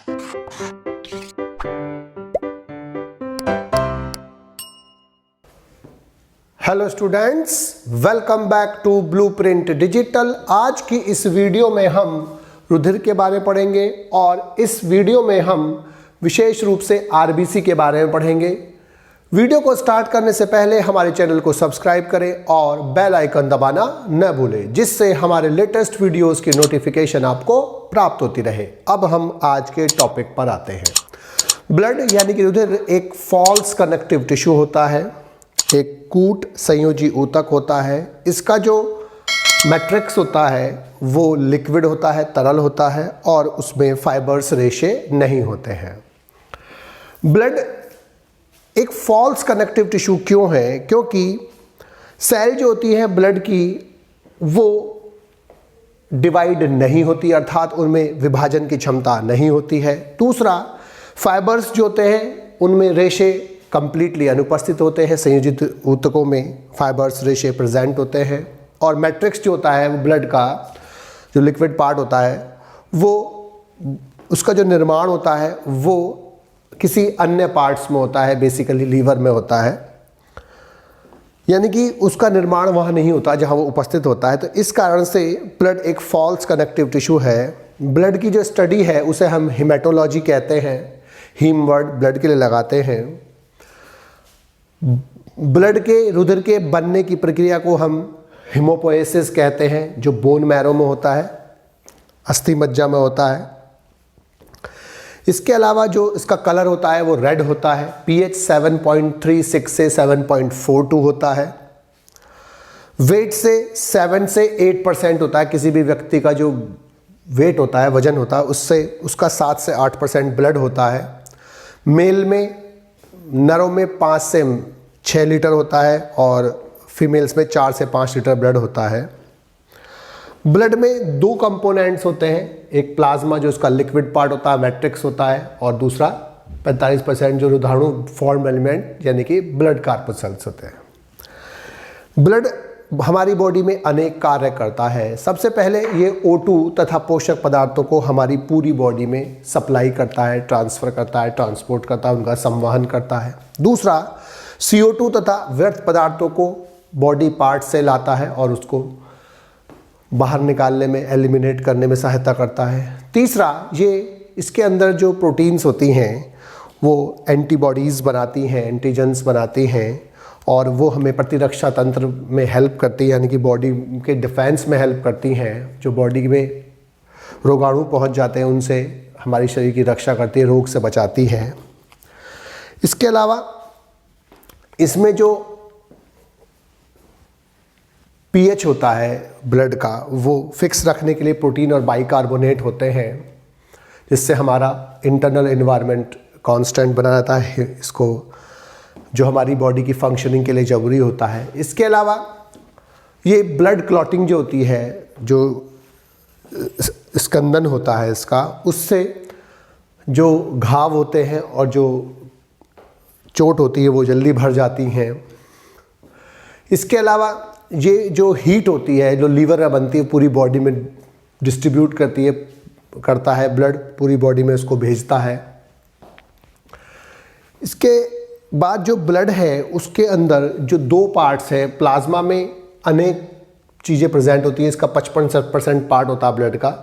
Hello students, welcome back to Blueprint Digital. आज की इस वीडियो में हम रुधिर के बारे में पढ़ेंगे और इस वीडियो में हम विशेष रूप से आरबीसी के बारे में पढ़ेंगे। वीडियो को स्टार्ट करने से पहले हमारे चैनल को सब्सक्राइब करें और बेल आइकन दबाना न भूलें, जिससे हमारे लेटेस्ट वीडियोस की नोटिफिकेशन आपको प्राप्त होती रहे। अब हम आज के टॉपिक पर आते हैं। ब्लड यानी कि रुधिर एक फॉल्स कनेक्टिव टिश्यू होता है, एक कूट संयोजी ऊतक होता है। इसका जो मैट्रिक्स होता है वो लिक्विड होता है, तरल होता है और उसमें फाइबर्स रेशे नहीं होते हैं। ब्लड एक फॉल्स कनेक्टिव टिश्यू क्यों है? क्योंकि सेल जो होती है ब्लड की वो डिवाइड नहीं होती, अर्थात उनमें विभाजन की क्षमता नहीं होती है। दूसरा, फाइबर्स जो होते हैं उनमें रेशे कंप्लीटली अनुपस्थित होते हैं। संयोजित ऊतकों में फाइबर्स रेशे प्रेजेंट होते हैं और मैट्रिक्स जो होता है वो ब्लड का जो लिक्विड पार्ट होता है वो उसका जो निर्माण होता है वो किसी अन्य पार्ट्स में होता है, बेसिकली लीवर में होता है, यानी कि उसका निर्माण वहाँ नहीं होता जहाँ वो उपस्थित होता है। तो इस कारण से ब्लड एक फॉल्स कनेक्टिव टिश्यू है। ब्लड की जो स्टडी है उसे हम हिमेटोलॉजी कहते हैं। हीम वर्ड ब्लड के लिए लगाते हैं। ब्लड के रुधिर के बनने की प्रक्रिया को हम हिमोपोएसिस कहते हैं, जो बोन मैरो में होता है, अस्थि मज्जा में होता है। इसके अलावा जो इसका कलर होता है वो रेड होता है। पीएच 7.36 से 7.42 होता है। वेट से 7 से 8% होता है। किसी भी व्यक्ति का जो वेट होता है, वजन होता है, उससे उसका 7 से 8% ब्लड होता है। मेल में, नरों में 5 से 6 लीटर होता है और फीमेल्स में 4 से 5 लीटर ब्लड होता है। ब्लड में दो कंपोनेंट्स होते हैं, एक प्लाज्मा जो उसका लिक्विड पार्ट होता है, मैट्रिक्स होता है, और दूसरा 45% जो रोधाणु फॉर्म एलिमेंट यानी कि ब्लड कार्पस्कल्स होते हैं। ब्लड हमारी बॉडी में अनेक कार्य करता है। सबसे पहले ये O2 तथा पोषक पदार्थों को हमारी पूरी बॉडी में सप्लाई करता है, ट्रांसफ़र करता है, ट्रांसपोर्ट करता है, उनका संवहन करता है। दूसरा, CO2 तथा व्यर्थ पदार्थों को बॉडी पार्ट से लाता है और उसको बाहर निकालने में, एलिमिनेट करने में सहायता करता है। तीसरा, ये इसके अंदर जो प्रोटीन्स होती हैं वो एंटीबॉडीज़ बनाती हैं, एंटीजेंस बनाती हैं और वो हमें प्रतिरक्षा तंत्र में हेल्प करती है, यानी कि बॉडी के डिफेंस में हेल्प करती हैं। जो बॉडी में रोगाणु पहुंच जाते हैं उनसे हमारी शरीर की रक्षा करती है, रोग से बचाती है। इसके अलावा इसमें जो पीएच होता है ब्लड का वो फिक्स रखने के लिए प्रोटीन और बाइकार्बोनेट होते हैं, जिससे हमारा इंटरनल एनवायरनमेंट कांस्टेंट बना रहता है, इसको जो हमारी बॉडी की फंक्शनिंग के लिए ज़रूरी होता है। इसके अलावा ये ब्लड क्लॉटिंग जो होती है, जो स्कंदन होता है इसका, उससे जो घाव होते हैं और जो चोट होती है वो जल्दी भर जाती हैं। इसके अलावा ये जो हीट होती है जो लीवर में बनती है, पूरी बॉडी में डिस्ट्रीब्यूट करता है ब्लड, पूरी बॉडी में उसको भेजता है। इसके बाद जो ब्लड है उसके अंदर जो दो पार्ट्स हैं, प्लाज्मा में अनेक चीज़ें प्रेजेंट होती हैं। इसका 55% पार्ट होता है ब्लड का।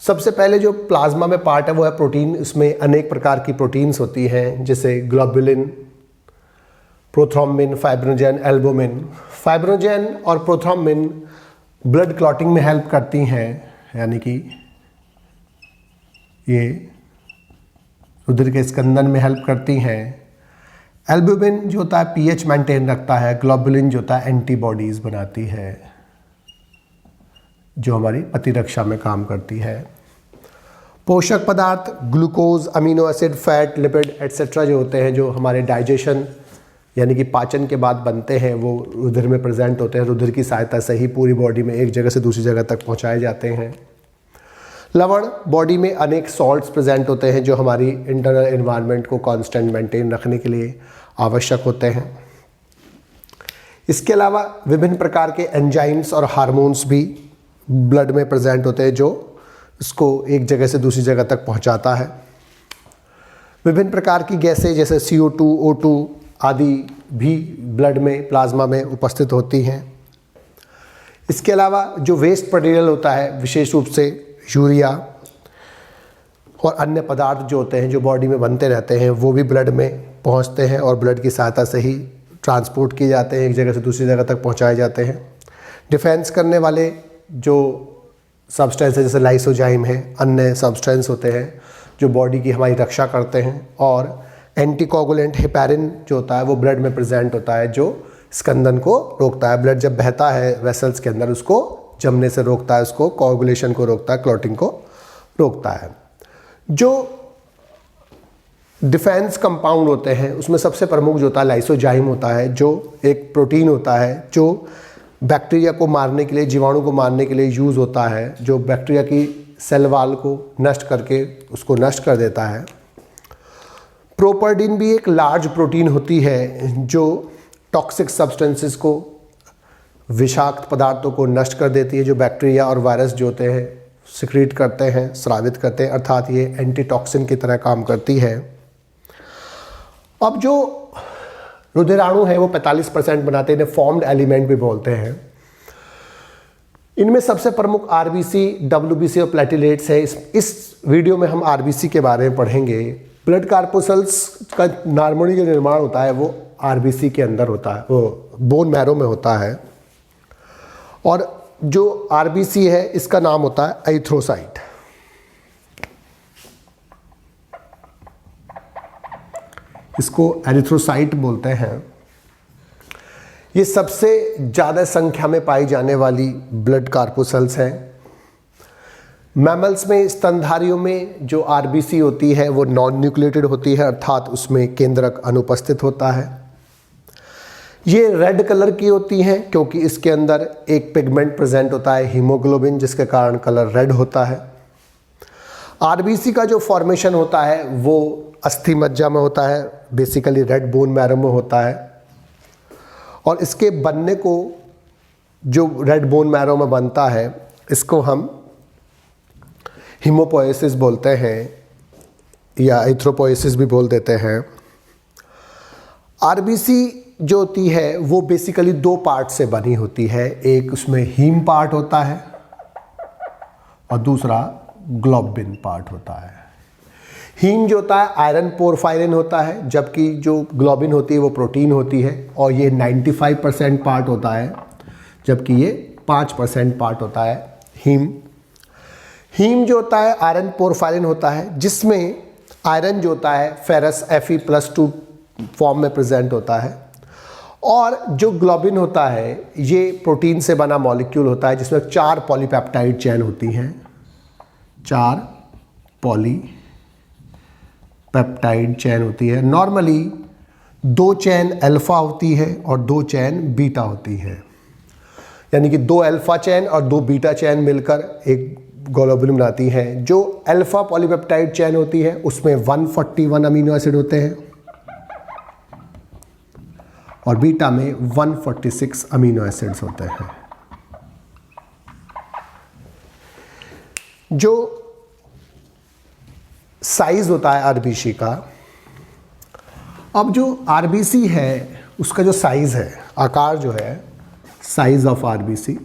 सबसे पहले जो प्लाज्मा में पार्ट है वो है प्रोटीन। इसमें अनेक प्रकार की प्रोटीन्स होती हैं, जैसे globulin, prothrombin, fibrinogen, albumin. Fibrinogen और प्रोथ्रोम्बिन ब्लड क्लॉटिंग में हेल्प करती हैं, यानी कि ये रुधिर के स्कंदन में हेल्प करती हैं। एल्बुमिन जो होता है पीएच मेंटेन रखता है। ग्लोबुलिन जो होता है एंटीबॉडीज़ बनाती है जो हमारी प्रतिरक्षा में काम करती है। पोषक पदार्थ glucose, amino acid, fat, lipid etcetera जो होते हैं, जो हमारे डाइजेशन यानी कि पाचन के बाद बनते हैं, वो रुधिर में प्रेजेंट होते हैं। रुधिर की सहायता से ही पूरी बॉडी में एक जगह से दूसरी जगह तक पहुंचाए जाते हैं। लवण, बॉडी में अनेक सॉल्ट्स प्रेजेंट होते हैं जो हमारी इंटरनल एनवायरनमेंट को कांस्टेंट मेंटेन रखने के लिए आवश्यक होते हैं। इसके अलावा विभिन्न प्रकार के एंजाइम्स और हार्मोन्स भी ब्लड में प्रेजेंट होते हैं जो इसको एक जगह से दूसरी जगह तक पहुंचाता है। विभिन्न प्रकार की गैसें जैसे CO2, O2 आदि भी ब्लड में, प्लाज्मा में उपस्थित होती हैं। इसके अलावा जो वेस्ट मटेरियल होता है, विशेष रूप से यूरिया और अन्य पदार्थ जो होते हैं जो बॉडी में बनते रहते हैं, वो भी ब्लड में पहुंचते हैं और ब्लड की सहायता से ही ट्रांसपोर्ट किए जाते हैं, एक जगह से दूसरी जगह तक पहुंचाए जाते हैं। डिफेंस करने वाले जो सब्सटेंस है जैसे लाइसोजाइम है, अन्य सब्सटेंस होते हैं जो बॉडी की हमारी रक्षा करते हैं। और एंटीकोगुलेंट हेपेरिन जो होता है वो ब्लड में प्रेजेंट होता है, जो स्कंदन को रोकता है। ब्लड जब बहता है वेसल्स के अंदर, उसको जमने से रोकता है, उसको कोगुलेशन को रोकता है, क्लॉटिंग को रोकता है। जो डिफेंस कंपाउंड होते हैं उसमें सबसे प्रमुख जो होता है लाइसोजाइम होता है, जो एक प्रोटीन होता है जो बैक्टीरिया को मारने के लिए, जीवाणु को मारने के लिए यूज़ होता है, जो बैक्टीरिया की सेल वाल को नष्ट करके उसको नष्ट कर देता है। प्रोपर्डिन भी एक लार्ज प्रोटीन होती है जो टॉक्सिक सब्सटेंसेस को, विषाक्त पदार्थों को नष्ट कर देती है, जो बैक्टीरिया और वायरस जो होते हैं सिक्रीट करते हैं, स्रावित करते हैं, अर्थात ये एंटीटॉक्सिन की तरह काम करती है। अब जो रुधिराणु है वो 45% बनाते हैं, फॉर्म्ड एलिमेंट भी बोलते हैं। इनमें सबसे प्रमुख आरबीसी, डब्ल्यूबीसी और प्लेटलेट्स है। इस वीडियो में हम आरबीसी के बारे में पढ़ेंगे। ब्लड कार्पोसल्स का नॉर्मली जो निर्माण होता है वो आरबीसी के अंदर होता है, वो बोन मैरो में होता है। और जो आरबीसी है इसका नाम होता है एरिथ्रोसाइट। इसको एरिथ्रोसाइट बोलते हैं। ये सबसे ज़्यादा संख्या में पाई जाने वाली ब्लड कार्पोसल्स हैं। मैमल्स में, स्तनधारियों में जो आरबीसी होती है वो नॉन न्यूक्लिएटेड होती है, अर्थात उसमें केंद्रक अनुपस्थित होता है। ये रेड कलर की होती हैं क्योंकि इसके अंदर एक पिगमेंट प्रेजेंट होता है, हीमोग्लोबिन, जिसके कारण कलर रेड होता है। आरबीसी का जो फॉर्मेशन होता है वो अस्थि मज्जा में होता है, बेसिकली रेड बोन मैरो में होता है। और इसके बनने को, जो रेड बोन मैरो में बनता है, इसको हम हीमोपोएसिस बोलते हैं या एरिथ्रोपोएसिस भी बोल देते हैं। आरबीसी जो होती है वो बेसिकली दो पार्ट से बनी होती है। एक उसमें हीम पार्ट होता है और दूसरा ग्लोबिन पार्ट होता है। हीम जो होता है आयरन पोरफायरिन होता है, जबकि जो ग्लोबिन होती है वो प्रोटीन होती है और ये 95% पार्ट होता है, जबकि ये 5% पार्ट होता है हीम। हीम जो होता है आयरन पोरफायरिन होता है, जिसमें आयरन जो होता है फेरस Fe+2 फॉर्म में प्रेजेंट होता है। और जो ग्लोबिन होता है ये प्रोटीन से बना मॉलिक्यूल होता है जिसमें 4 पॉलीपेप्टाइड चेन होती हैं। 4 पॉलीपेप्टाइड चेन होती है। नॉर्मली 2 चेन अल्फा होती है और 2 चेन बीटा होती है, यानी कि 2 अल्फा चेन और 2 बीटा चेन मिलकर एक ग्लोबुलिन बनाती हैं। जो अल्फा पॉलीपेप्टाइड चेन होती है उसमें 141 अमीनो एसिड होते हैं और बीटा में 146 अमीनो एसिड्स होते हैं। जो साइज होता है आरबीसी का, अब जो आरबीसी है उसका जो साइज है, आकार जो है, साइज ऑफ आरबीसी,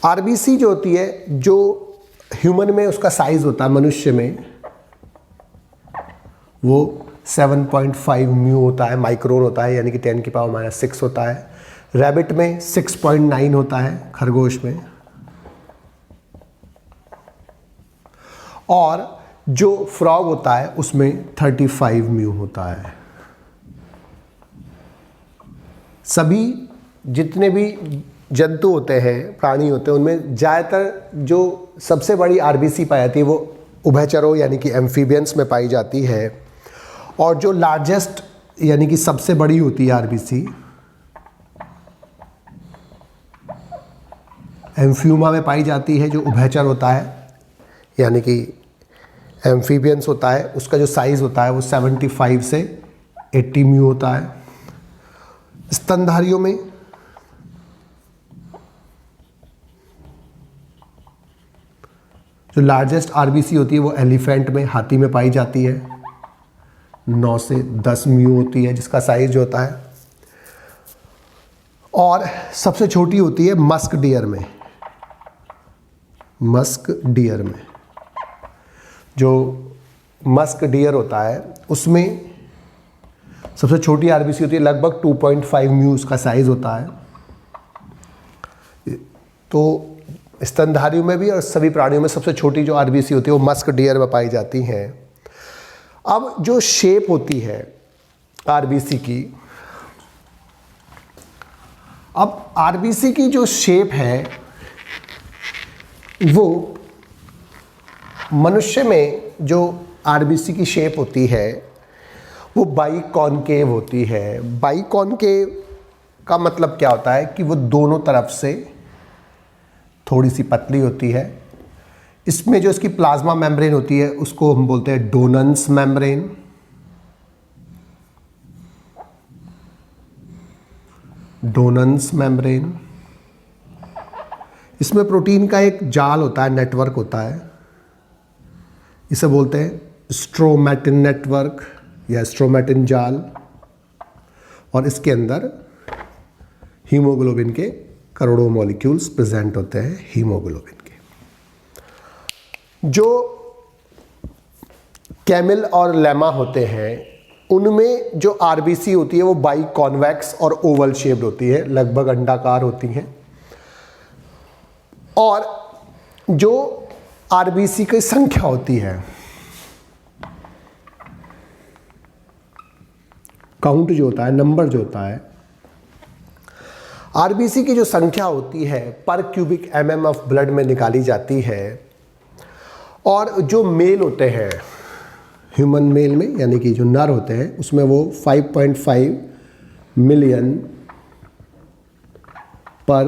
आरबीसी जो होती है, जो ह्यूमन में उसका साइज होता है, मनुष्य में वो 7.5 म्यू होता है, माइक्रोन होता है, यानी कि 10⁻⁻6 होता है। रैबिट में 6.9 होता है, खरगोश में। और जो फ्रॉग होता है उसमें 35 म्यू होता है। सभी जितने भी जंतु होते हैं, प्राणी होते हैं, उनमें ज़्यादातर जो सबसे बड़ी आरबीसी पाई जाती है वो उभयचरों यानी कि एम्फीबियंस में पाई जाती है। और जो लार्जेस्ट यानी कि सबसे बड़ी होती है आरबीसी, एम्फ्यूमा में पाई जाती है, जो उभयचर होता है यानी कि एम्फीबियंस होता है। उसका जो साइज़ होता है वो 75 से 80 म्यू होता है। स्तनधारियों में जो लार्जेस्ट आरबीसी होती है वो एलिफेंट में, हाथी में पाई जाती है, 9 से 10 म्यू होती है जिसका साइज होता है। और सबसे छोटी होती है मस्क डियर में। मस्क डियर में जो मस्क डियर होता है उसमें सबसे छोटी आरबीसी होती है, लगभग 2.5 म्यू उसका साइज होता है। तो स्तनधारियों में भी और सभी प्राणियों में सबसे छोटी जो आरबीसी होती है वो मस्क डियर में पाई जाती हैं। अब जो शेप होती है आरबीसी की, अब आरबीसी की जो शेप है वो मनुष्य में जो आरबीसी की शेप होती है वो बाइकॉनकेव होती है। बाइकॉनकेव का मतलब क्या होता है कि वो दोनों तरफ से थोड़ी सी पतली होती है। इसमें जो इसकी प्लाज्मा मेम्ब्रेन होती है उसको हम बोलते हैं डोनन्स मेम्ब्रेन। डोनन्स मेम्ब्रेन, इसमें प्रोटीन का एक जाल होता है, नेटवर्क होता है, इसे बोलते हैं स्ट्रोमैटिन नेटवर्क या स्ट्रोमैटिन जाल। और इसके अंदर हीमोग्लोबिन के करोड़ों मॉलिक्यूल्स प्रेजेंट होते हैं, हीमोग्लोबिन के। जो कैमल और लेमा होते हैं उनमें जो आरबीसी होती है वो बाई कॉन्वेक्स और ओवल शेप्ड होती है, लगभग अंडाकार होती हैं। और जो आरबीसी की संख्या होती है, काउंट जो होता है, नंबर जो होता है, आरबीसी की जो संख्या होती है पर क्यूबिक एमएम ऑफ ब्लड में निकाली जाती है। और जो मेल होते हैं, ह्यूमन मेल में यानी कि जो नर होते हैं उसमें वो 5.5 मिलियन पर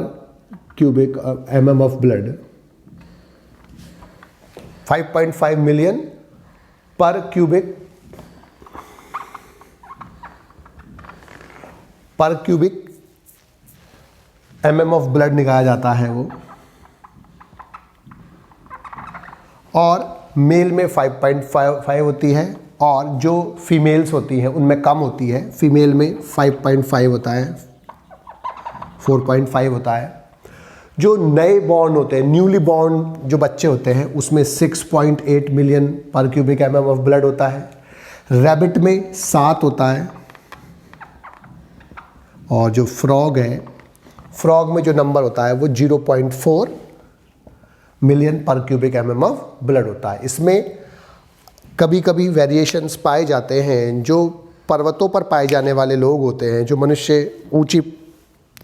cubic MM of blood, 5.5 million पर क्यूबिक एमएम ऑफ ब्लड निकाला जाता है वो। और मेल में 5.5 होती है और जो फीमेल्स होती हैं उनमें कम होती है। फीमेल में 5.5 होता है, 4.5 होता है। जो नए बॉर्न होते हैं, न्यूली बॉर्न जो बच्चे होते हैं उसमें 6.8 मिलियन पर क्यूबिक एमएम ऑफ ब्लड होता है। रैबिट में 7 होता है। और जो फ्रॉग है, फ्रॉग में जो नंबर होता है वो 0.4 मिलियन पर क्यूबिक एमएम ऑफ ब्लड होता है। इसमें कभी कभी वेरिएशंस पाए जाते हैं। जो पर्वतों पर पाए जाने वाले लोग होते हैं, जो मनुष्य ऊंची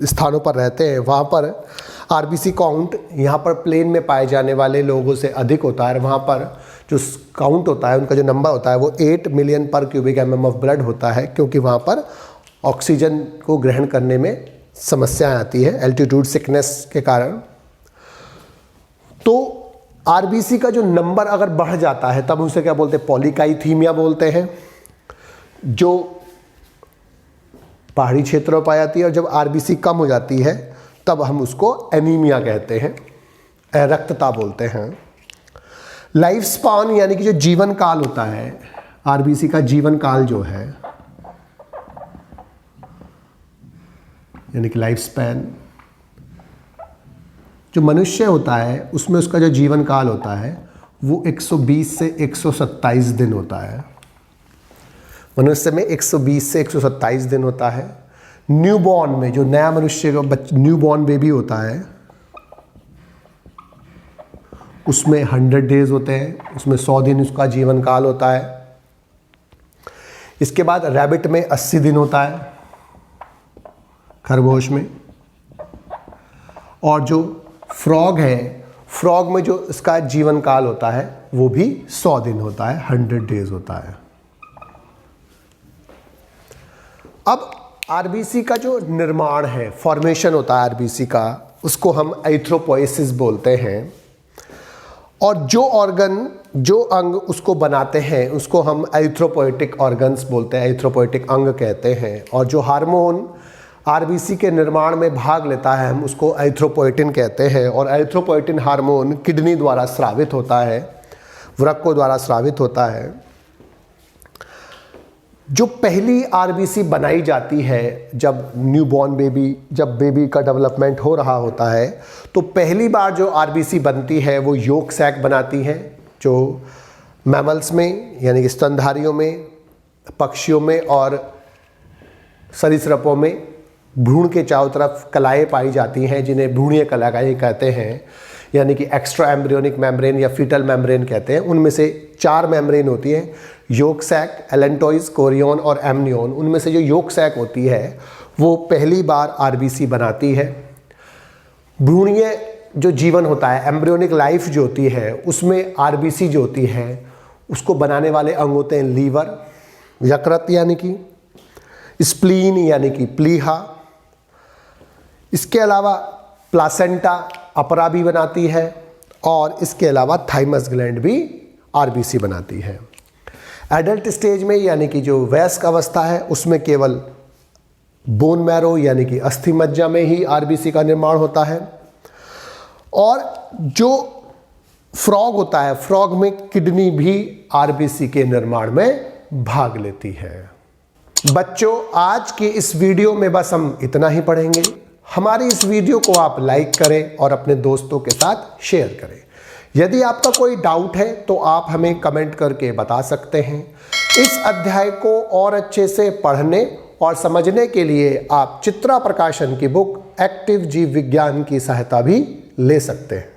स्थानों पर रहते हैं, वहाँ पर आरबीसी काउंट यहाँ पर प्लेन में पाए जाने वाले लोगों से अधिक होता है। वहाँ पर जो काउंट होता है, उनका जो नंबर होता है वो 8 मिलियन पर क्यूबिक एमएम ऑफ ब्लड होता है, क्योंकि वहाँ पर ऑक्सीजन को ग्रहण करने में समस्या आती है एल्टीट्यूड सिकनेस के कारण। तो आरबीसी का जो नंबर अगर बढ़ जाता है तब उसे क्या बोलते हैं, पॉलीकाइथीमिया बोलते हैं, जो पहाड़ी क्षेत्रों में पाई जाती है। और जब आरबीसी कम हो जाती है तब हम उसको एनीमिया कहते हैं, रक्तता बोलते हैं। लाइफ स्पान यानी कि जो जीवन काल होता है, आरबीसी का जीवन काल जो है यानी कि लाइफ स्पैन, जो मनुष्य होता है उसमें उसका जो जीवन काल होता है वो 120 से 127 दिन होता है। मनुष्य में 120 से 127 दिन होता है। न्यूबॉर्न में जो नया मनुष्य का न्यूबॉर्न बेबी होता है उसमें 100 डेज होते हैं, उसमें 100 दिन उसका जीवन काल होता है। इसके बाद रैबिट में 80 दिन होता है, खरगोश में। और जो फ्रॉग है, फ्रॉग में जो इसका जीवन काल होता है वो भी 100 दिन होता है, 100 डेज होता है। अब आरबीसी का जो निर्माण है, फॉर्मेशन होता है आरबीसी का, उसको हम एरिथ्रोपोएसिस बोलते हैं। और जो ऑर्गन, जो अंग उसको बनाते हैं उसको हम एरिथ्रोपोएटिक ऑर्गन्स बोलते हैं, एरिथ्रोपोएटिक अंग कहते हैं। और जो हार्मोन आरबीसी के निर्माण में भाग लेता है, हम उसको एरिथ्रोपोएटिन कहते हैं। और एरिथ्रोपोएटिन हार्मोन किडनी द्वारा स्रावित होता है, वृक्कों द्वारा स्रावित होता है। जो पहली आरबीसी बनाई जाती है जब न्यूबॉर्न बेबी, जब बेबी का डेवलपमेंट हो रहा होता है, तो पहली बार जो आरबीसी बनती है वो योक सैक बनाती है, जो मैमल्स में यानी कि स्तनधारियों में, पक्षियों में और सरीसृपों में भ्रूण के चारों तरफ कलाएँ पाई जाती हैं, जिन्हें भ्रूणीय कलाएँ कहते हैं, यानी कि एक्स्ट्रा एम्ब्रियोनिक मेम्ब्रेन या फीटल मेम्ब्रेन कहते हैं। उनमें से 4 मेम्ब्रेन होती हैं, योक सैक, एलेंटोइस, कोरियन और एमनियन। उनमें से जो योक सैक होती है वो पहली बार आरबीसी बनाती है। भ्रूणीय जो जीवन होता है, एम्ब्रियोनिक लाइफ जो होती है, उसमें आरबीसी जो होती है उसको बनाने वाले अंग होते हैं लीवर, यकृत यानी कि स्प्लीन यानी कि प्लीहा। इसके अलावा प्लासेंटा अपरा भी बनाती है और इसके अलावा थाइमस ग्लैंड भी आरबीसी बनाती है। एडल्ट स्टेज में यानी कि जो वयस्क अवस्था है उसमें केवल बोन मैरो यानी कि अस्थि मज्जा में ही आरबीसी का निर्माण होता है। और जो फ्रॉग होता है, फ्रॉग में किडनी भी आरबीसी के निर्माण में भाग लेती है। बच्चों, आज की इस वीडियो में बस हम इतना ही पढ़ेंगे। हमारी इस वीडियो को आप लाइक करें और अपने दोस्तों के साथ शेयर करें। यदि आपका कोई डाउट है तो आप हमें कमेंट करके बता सकते हैं। इस अध्याय को और अच्छे से पढ़ने और समझने के लिए आप चित्रा प्रकाशन की बुक एक्टिव जीव विज्ञान की सहायता भी ले सकते हैं।